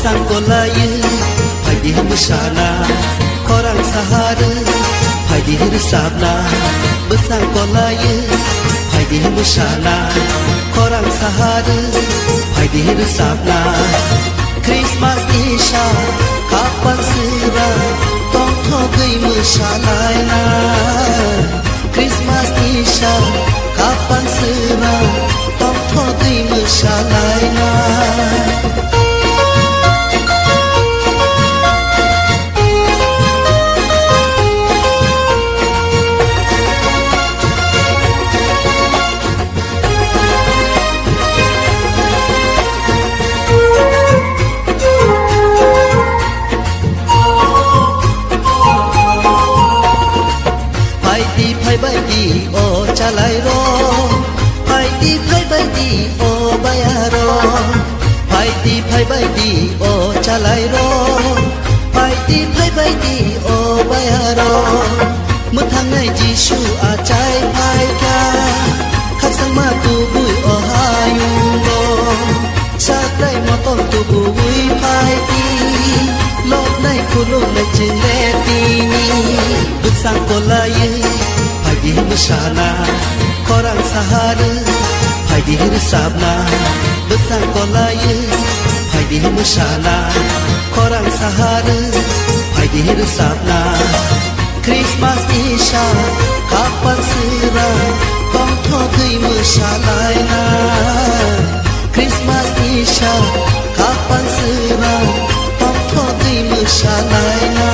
Besangkolaye Pagih bersana Korang sahara Pagih resapna Besangkolaye Pagih bersana Korang sahara Pagih resapna Christmas Isha Kapan serah Tong thogai mesalai na Christmas Isha Kapan serah Tong thogai mesalai na Baidi o chalai ro Baidi baidi o bayaro Baidi o chalai ro Baidi baidi o bayaro Muthang nai Jisu achai phai ka Khak sang ma tu bui o hayung ro Sa dai mo tom tu bui phai ti Lop nai kulung nai ching le ti ni Besangkolaye Pagih bersana Korang sahara Pagih resapna Besangkolaye Pagih bersana Korang sahara Pagih resapna Christmas Isha Kapan serah Tong thogai mesalai na Christmas Isha Kapan serah Tong thogai mesalai na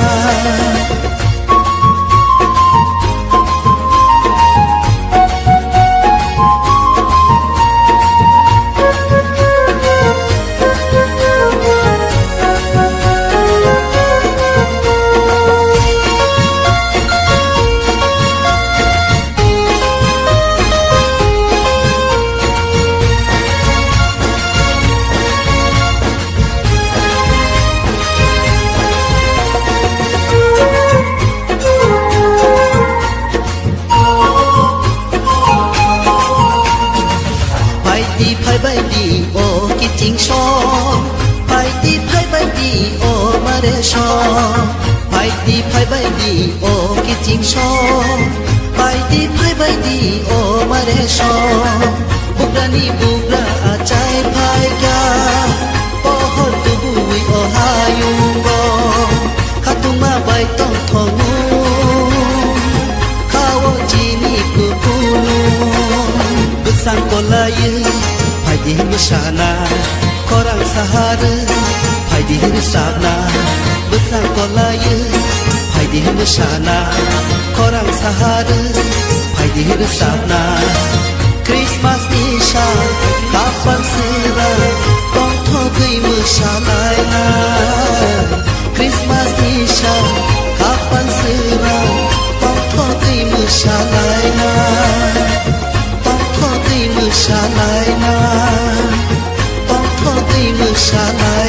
Baidi o kiting sho Baidi o mare sho Baidi o kiting sho Baidi o mare sho Bugrani bugra achai phai kya Pohor tu bui o hayung go Khatuma bai tong thongu Kawo jini kupunu Besangkolaye Pagih bersana Korang sahara Pagih resapna Besangkolaye Pagih bersana Korang sahara Pagih resapna Christmas Isha Kapan serah Tong thogai mesalai na Christmas Isha Kapan serah Tong thogai mesalai na Mesalai na Tong thogai mesalai